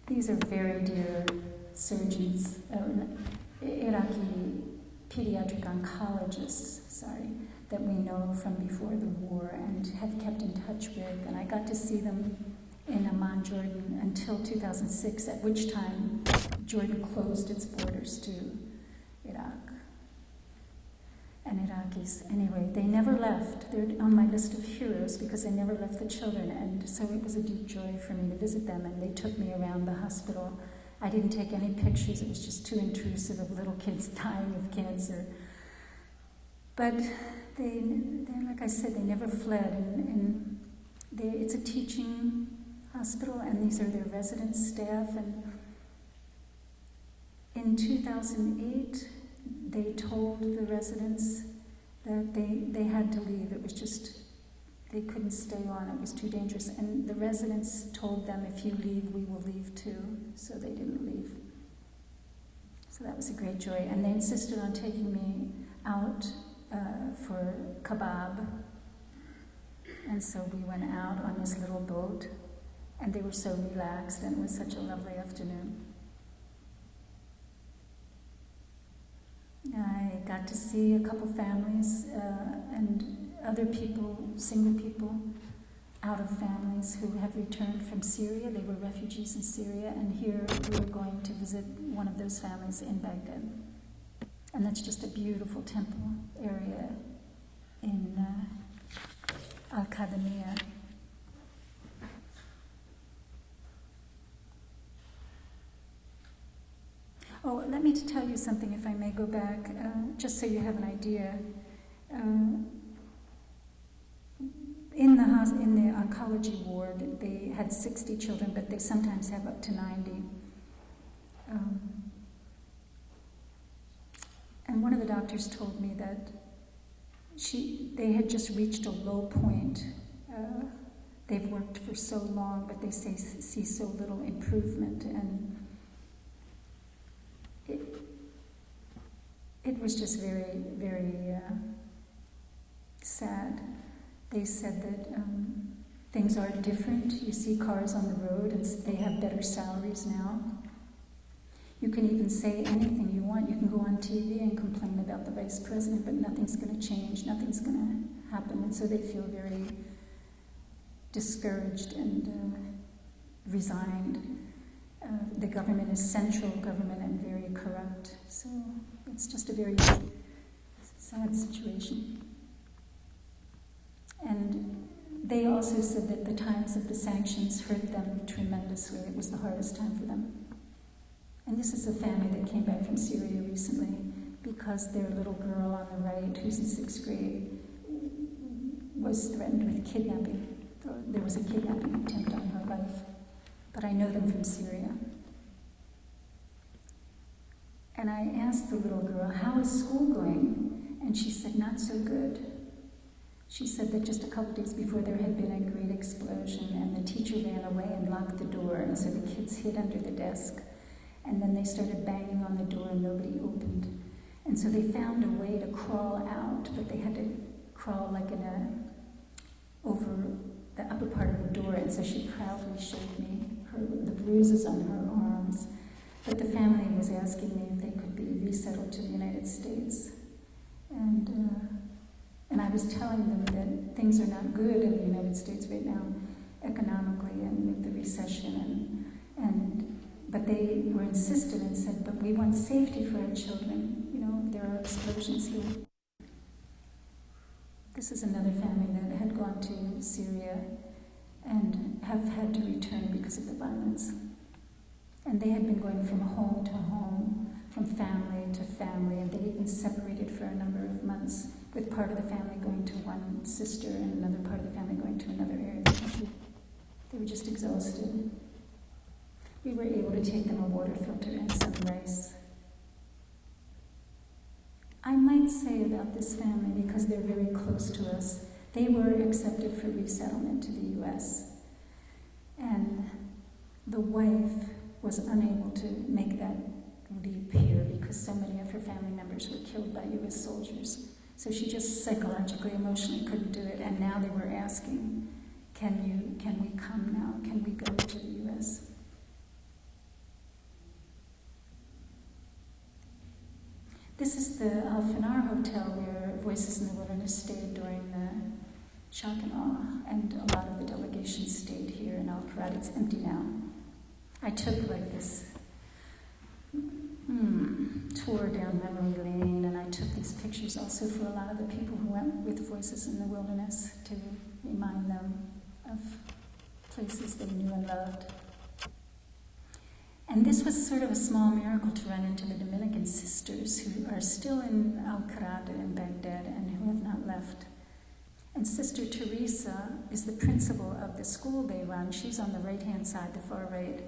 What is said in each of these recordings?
These are very dear surgeons, Iraqi pediatric oncologists, that we know from before the war and have kept in touch with. And I got to see them in Amman, Jordan, until 2006, at which time Jordan closed its borders to Iraq and Iraqis. Anyway, they never left. They're on my list of heroes because they never left the children. And so it was a deep joy for me to visit them. And they took me around the hospital. I didn't take any pictures. It was just too intrusive of little kids dying of cancer. But they like I said, they never fled. And it's a teaching hospital, and these are their resident staff. And in 2008, they told the residents that they had to leave. It was just, they couldn't stay on. It was too dangerous. And the residents told them, if you leave, we will leave too. So they didn't leave. So that was a great joy. And they insisted on taking me out for kebab. And so we went out on this little boat, and they were so relaxed, and it was such a lovely afternoon. I got to see a couple families and other people, single people, out of families who have returned from Syria. They were refugees in Syria, and here we were going to visit one of those families in Baghdad. And that's just a beautiful temple area in Al-Qadamiyah. Oh, let me tell you something, if I may go back, just so you have an idea. In the oncology ward, they had 60 children, but they sometimes have up to 90. And one of the doctors told me that they had just reached a low point. They've worked for so long, but they see so little improvement, and it was just very, very sad. They said that things are different. You see cars on the road, and they have better salaries now. You can even say anything you want. You can go on TV and complain about the vice president, but nothing's going to change, nothing's going to happen. And so they feel very discouraged and resigned. The government is central government and very corrupt. So it's just a very sad situation. And they also said that the times of the sanctions hurt them tremendously. It was the hardest time for them. And this is a family that came back from Syria recently because their little girl on the right, who's in 6th grade, was threatened with kidnapping. There was a kidnapping attempt on her life. But I know them from Syria. And I asked the little girl, how is school going? And she said, not so good. She said that just a couple days before there had been a great explosion, and the teacher ran away and locked the door, and so the kids hid under the desk. And then they started banging on the door and nobody opened. And so they found a way to crawl out, but they had to crawl like over the upper part of the door. And so she proudly showed me the bruises on her arms. But the family was asking me if they could be resettled to the United States. And I was telling them that things are not good in the United States right now, economically and with the recession. But they were insistent and said, but we want safety for our children. You know, there are explosions here. This is another family that had gone to Syria and have had to return because of the violence. And they had been going from home to home, from family to family, and they even separated for a number of months, with part of the family going to one sister and another part of the family going to another area of the country. They were just exhausted. We were able to take them a water filter and some rice. I might say about this family, because they're very close to us, they were accepted for resettlement to the U.S. And the wife was unable to make that leap here because so many of her family members were killed by U.S. soldiers. So she just psychologically, emotionally couldn't do it. And now they were asking, can we come now? Can we go to the U.S.? This is the Al-Fanar Hotel where Voices in the Wilderness stayed during the shock and awe, and a lot of the delegation stayed here in Al-Farad. It's empty now. I took like this tour down memory lane, and I took these pictures also for a lot of the people who went with Voices in the Wilderness to remind them of places they knew and loved. And this was sort of a small miracle to run into the Dominican sisters who are still in Al-Qarada in Baghdad and who have not left. And Sister Teresa is the principal of the school they run. She's on the right-hand side, the far right.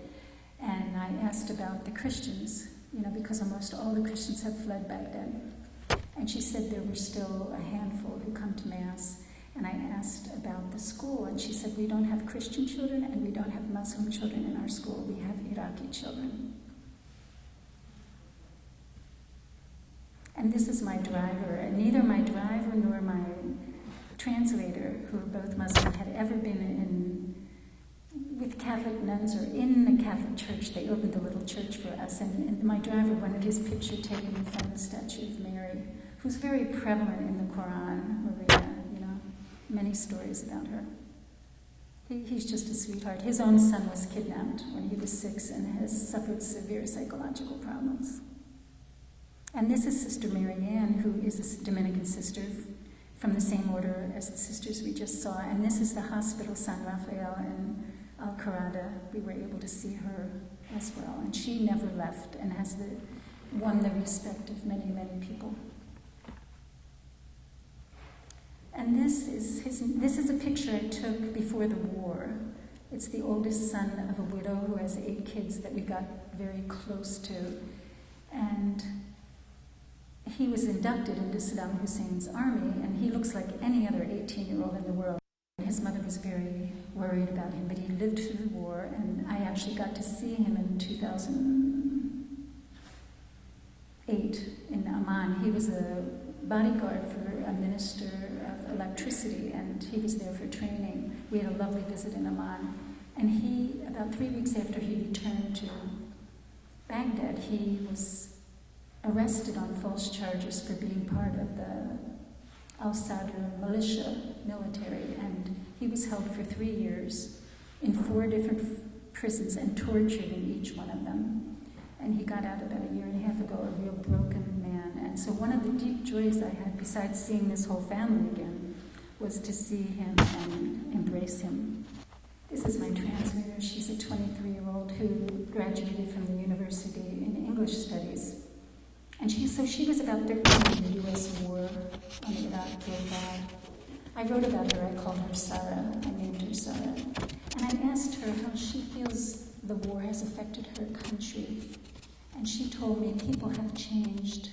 And I asked about the Christians, because almost all the Christians have fled Baghdad. And she said there were still a handful who come to Mass. And I asked about the school, and she said, we don't have Christian children and we don't have Muslim children in our school. We have Iraqi children. And this is my driver, and neither my driver nor my translator, who are both Muslim, had ever been with Catholic nuns or in the Catholic Church. They opened a little church for us, and my driver wanted his picture taken in front of the statue of Mary, who's very prevalent in the Quran, Maria. Many stories about her. He's just a sweetheart. His own son was kidnapped when he was 6 and has suffered severe psychological problems. And this is Sister Marianne, who is a Dominican sister from the same order as the sisters we just saw. And this is the Hospital San Rafael in Al-Qarada. We were able to see her as well. And she never left and has won the respect of many, many people. And this is a picture I took before the war. It's the oldest son of a widow who has 8 kids that we got very close to. And he was inducted into Saddam Hussein's army, and he looks like any other 18-year-old in the world. His mother was very worried about him, but he lived through the war, and I actually got to see him in 2008 in Amman. He was a bodyguard for a minister of electricity, and he was there for training. We had a lovely visit in Amman. And he, about 3 weeks after he returned to Baghdad, he was arrested on false charges for being part of the al-Sadr militia military, and he was held for 3 years in 4 different prisons and tortured in each one of them. And he got out about 1.5 years ago, a real broken man. And so one of the deep joys I had, besides seeing this whole family again, was to see him and embrace him. This is my translator. She's a 23-year-old who graduated from the university in English studies. And she was about 13 in the U.S. war on the Iraq war. I wrote about her. I called her Sarah. I named her Sarah. And I asked her how she feels the war has affected her country. And she told me people have changed.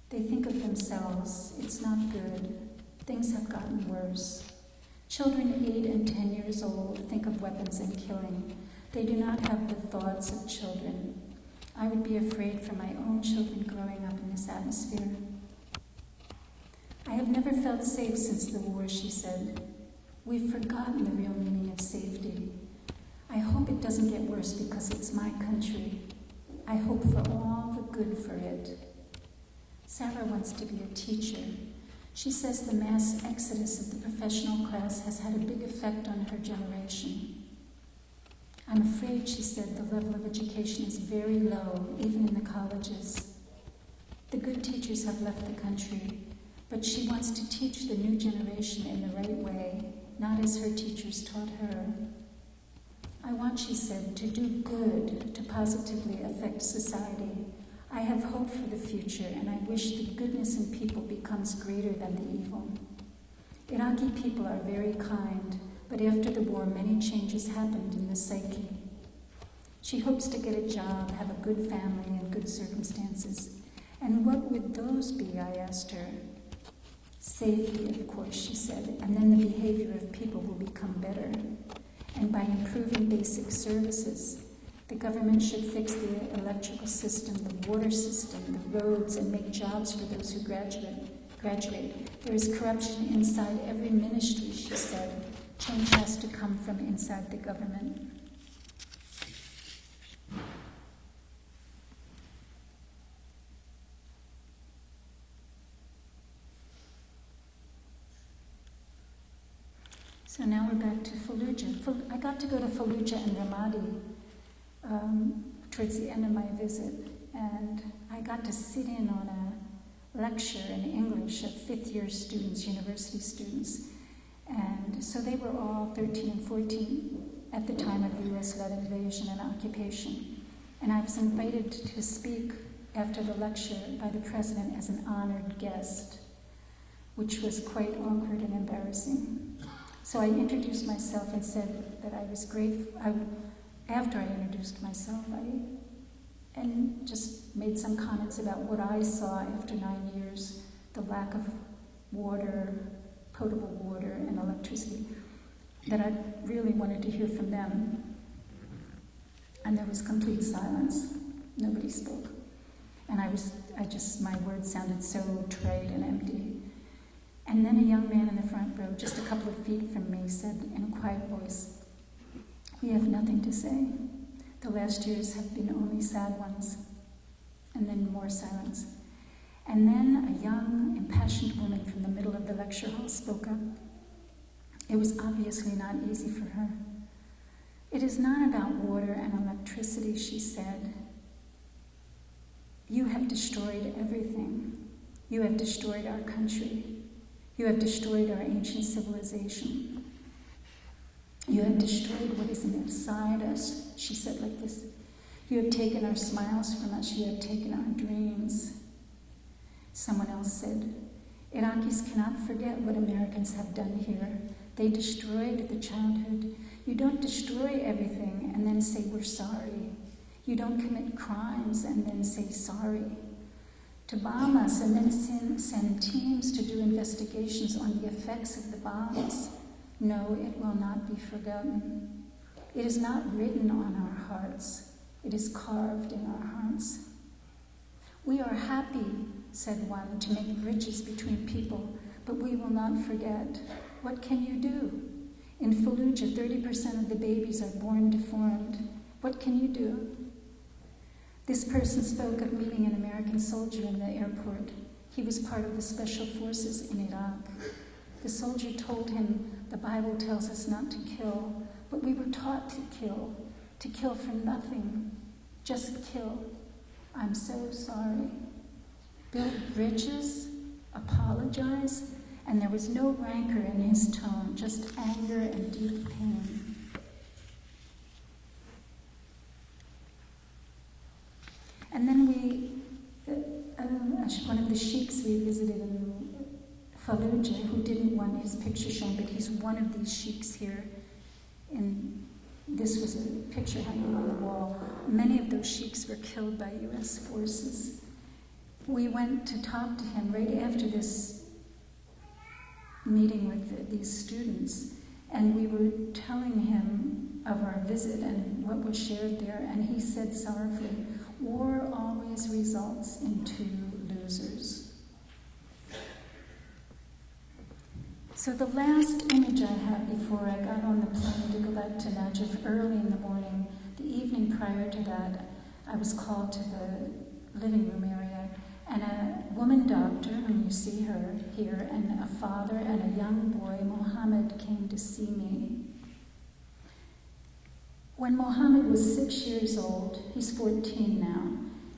They think of themselves. It's not good. Things have gotten worse. Children 8 and 10 years old think of weapons and killing. They do not have the thoughts of children. I would be afraid for my own children growing up in this atmosphere. I have never felt safe since the war, she said. We've forgotten the real meaning of safety. I hope it doesn't get worse because it's my country. I hope for all the good for it. Sarah wants to be a teacher. She says the mass exodus of the professional class has had a big effect on her generation. I'm afraid, she said, the level of education is very low, even in the colleges. The good teachers have left the country, but she wants to teach the new generation in the right way, not as her teachers taught her. I want, she said, to do good, to positively affect society. I have hope for the future, and I wish the goodness in people becomes greater than the evil. Iraqi people are very kind, but after the war, many changes happened in the psyche. She hopes to get a job, have a good family, and good circumstances. And what would those be, I asked her. Safety, of course, she said, and then the behavior of people will become better. And by improving basic services, the government should fix the electrical system, the water system, the roads, and make jobs for those who graduate. There is corruption inside every ministry, she said. Change has to come from inside the government. So now we're back to Fallujah. I got to go to Fallujah and Ramadi towards the end of my visit, and I got to sit in on a lecture in English of fifth-year students, university students. And so they were all 13 and 14 at the time of U.S.-led invasion and occupation. And I was invited to speak after the lecture by the president as an honored guest, which was quite awkward and embarrassing. So I introduced myself and said that I was grateful. After I introduced myself, and just made some comments about what I saw after 9 years, the lack of water, potable water, and electricity, that I really wanted to hear from them. And there was complete silence. Nobody spoke. And my words sounded so trite and empty. And then a young man in the front row, just a couple of feet from me, said in a quiet voice, "We have nothing to say. The last years have been only sad ones." And then more silence. And then a young, impassioned woman from the middle of the lecture hall spoke up. It was obviously not easy for her. "It is not about water and electricity," she said. "You have destroyed everything. You have destroyed our country. You have destroyed our ancient civilization. You have destroyed what is inside us," she said like this. "You have taken our smiles from us. You have taken our dreams." Someone else said, "Iraqis cannot forget what Americans have done here. They destroyed the childhood. You don't destroy everything and then say we're sorry. You don't commit crimes and then say sorry. To bomb us and then send teams to do investigations on the effects of the bombs. No, it will not be forgotten. It is not written on our hearts. It is carved in our hearts. We are happy," said one, "to make bridges between people, but we will not forget. What can you do? In Fallujah, 30% of the babies are born deformed. What can you do?" This person spoke of meeting an American soldier in the airport. He was part of the special forces in Iraq. The soldier told him, "The Bible tells us not to kill, but we were taught to kill for nothing. Just kill. I'm so sorry." Build bridges, apologize, and there was no rancor in his tone, just anger and deep pain. And then one of the sheiks we visited in Fallujah, who didn't want his picture shown, but he's one of these sheiks here. And this was a picture hanging on the wall. Many of those sheiks were killed by U.S. forces. We went to talk to him right after this meeting with these students, and we were telling him of our visit and what was shared there, and he said sorrowfully, "War always results in two losers." So the last image I had before I got on the plane to go back to Najaf early in the morning, the evening prior to that, I was called to the living room area, and a woman doctor, whom you see her here, and a father and a young boy, Mohammed, came to see me. When Mohammed was 6 years old, he's 14 now,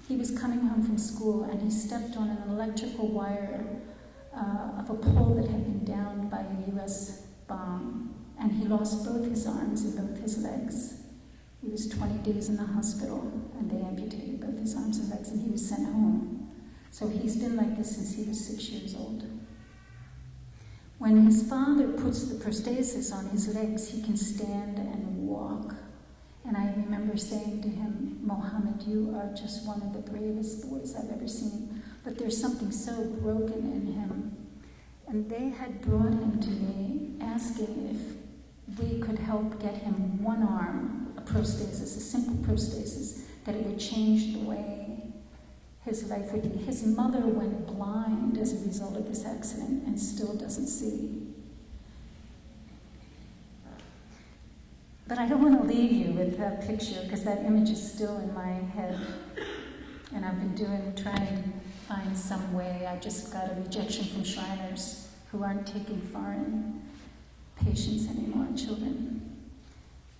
he was coming home from school and he stepped on an electrical wire of a pole that had been downed by a U.S. bomb, and he lost both his arms and both his legs. He was 20 days in the hospital, and they amputated both his arms and legs, and he was sent home. So he's been like this since he was 6 years old. When his father puts the prosthesis on his legs, he can stand and walk. And I remember saying to him, "Mohammed, you are just one of the bravest boys I've ever seen, but there's something so broken in him." And they had brought him to me, asking if we could help get him one arm, a prosthesis, a simple prosthesis, that it would change the way his life would be. His mother went blind as a result of this accident and still doesn't see. But I don't want to leave you with that picture, because that image is still in my head. And I've been trying to find some way. I just got a rejection from Shriners who aren't taking foreign patience anymore in children.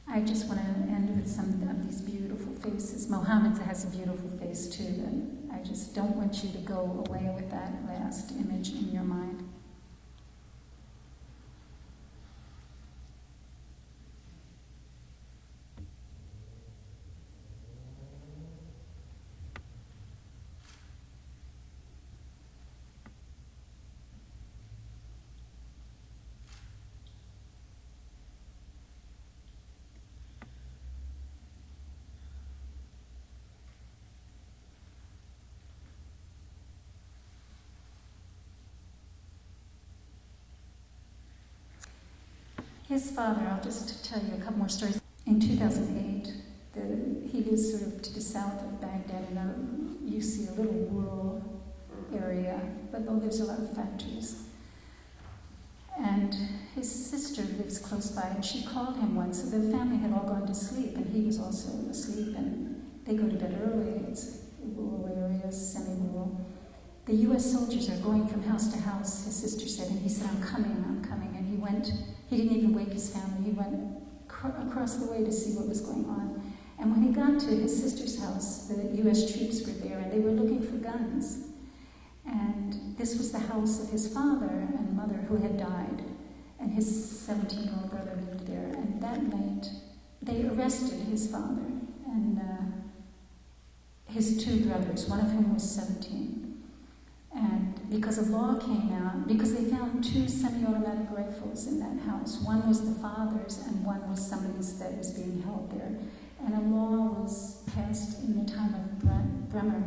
I just want to end with some of these beautiful faces. Mohammed has a beautiful face too, and I just don't want you to go away with that last image in your mind. His father, I'll just tell you a couple more stories. In 2008, he was sort of to the south of Baghdad, and you see a little rural area, but there's a lot of factories. And his sister lives close by, and she called him once. So the family had all gone to sleep, and he was also asleep, and they go to bed early. It's rural areas, semi-rural. The U.S. soldiers are going from house to house, his sister said, and he said, I'm coming. And he went. He didn't even wake his family. He went across the way to see what was going on. And when he got to his sister's house, the U.S. troops were there, and they were looking for guns. And this was the house of his father and mother who had died, and his 17-year-old brother lived there. And that night, they arrested his father and his two brothers, one of whom was 17. And because a law came out, because they found two semi-automatic rifles in that house. One was the father's and one was somebody's that was being held there. And a law was passed in the time of Bremer.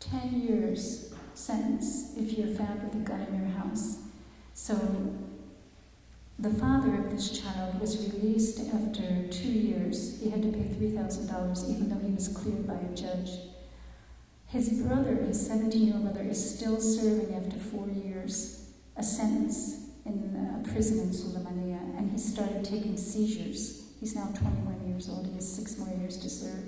10 years sentence if you're found with a gun in your house. So the father of this child was released after 2 years. He had to pay $3,000 even though he was cleared by a judge. His brother, his 17-year-old brother, is still serving after 4 years a sentence in a prison in Sulaymaniyah, and he started taking seizures. He's now 21 years old. He has 6 more years to serve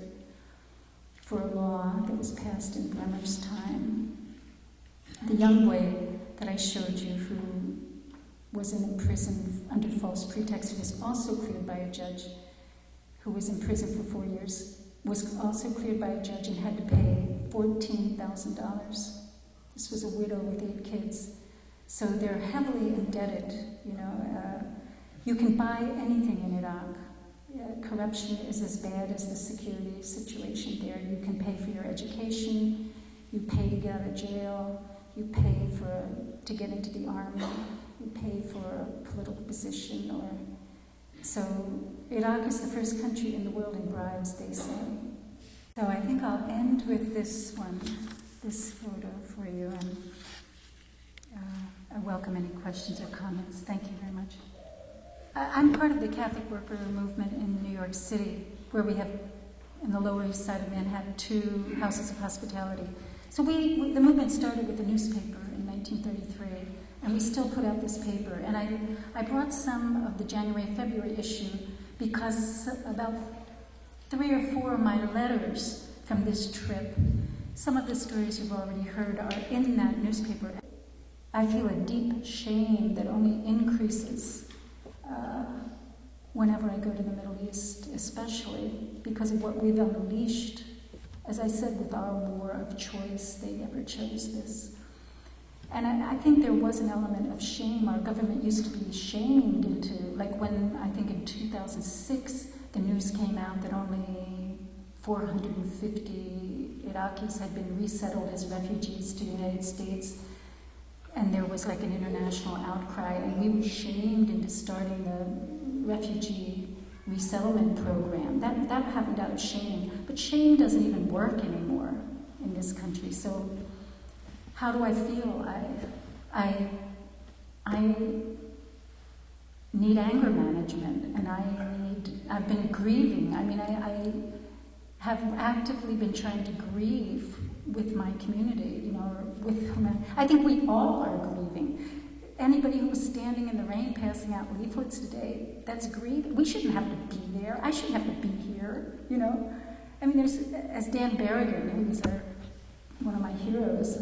for a law that was passed in Bremer's time. The young boy that I showed you, who was in prison under false pretext, who was also cleared by a judge, who was in prison for 4 years, was also cleared by a judge and had to pay $14,000. This was a widow with 8 kids. So they're heavily indebted, You can buy anything in Iraq. Corruption is as bad as the security situation there. You can pay for your education, you pay to get out of jail, you pay to get into the army, you pay for a political position. So Iraq is the first country in the world in bribes, they say. So I think I'll end with this one, this photo for you, and I welcome any questions or comments. Thank you very much. I'm part of the Catholic worker movement in New York City, where we have, in the Lower East Side of Manhattan, 2 houses of hospitality. So the movement started with a newspaper in 1933, and we still put out this paper. And I brought some of the January-February issue because about 3 or 4 of my letters from this trip, some of the stories you've already heard are in that newspaper. I feel a deep shame that only increases whenever I go to the Middle East, especially because of what we've unleashed. As I said, with our war of choice, they never chose this. And I think there was an element of shame. Our government used to be shamed into, like when, I think in 2006, the news came out that only 450 Iraqis had been resettled as refugees to the United States. And there was like an international outcry, and we were shamed into starting the refugee resettlement program. That happened out of shame. But shame doesn't even work anymore in this country. So how do I feel? I need anger management, and I've been grieving. I mean, I have actively been trying to grieve with my community, I think we all are grieving. Anybody who was standing in the rain passing out leaflets today, that's grieving. We shouldn't have to be there. I shouldn't have to be here, I mean, there's, as Dan Berrigan, who was one of my heroes,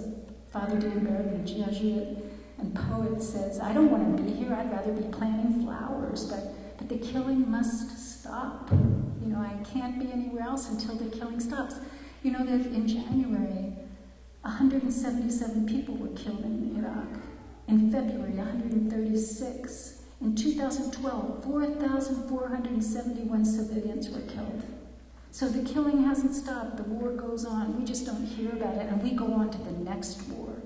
Father Dan Berrigan, a Jesuit, and poet says, I don't want to be here, I'd rather be planting flowers, but the killing must stop. You know, I can't be anywhere else until the killing stops. You know that in January, 177 people were killed in Iraq. In February, 136. In 2012, 4,471 civilians were killed. So the killing hasn't stopped. The war goes on. We just don't hear about it, and we go on to the next war.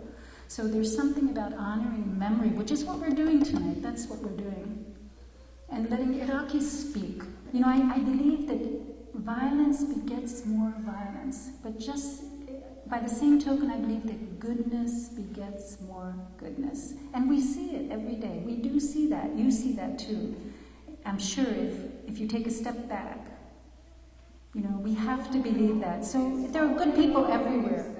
So there's something about honoring memory, which is what we're doing tonight. That's what we're doing. And letting Iraqis speak. You know, I believe that violence begets more violence, but just by the same token, I believe that goodness begets more goodness. And we see it every day. We do see that. You see that too. I'm sure if you take a step back, you know, we have to believe that. So there are good people everywhere.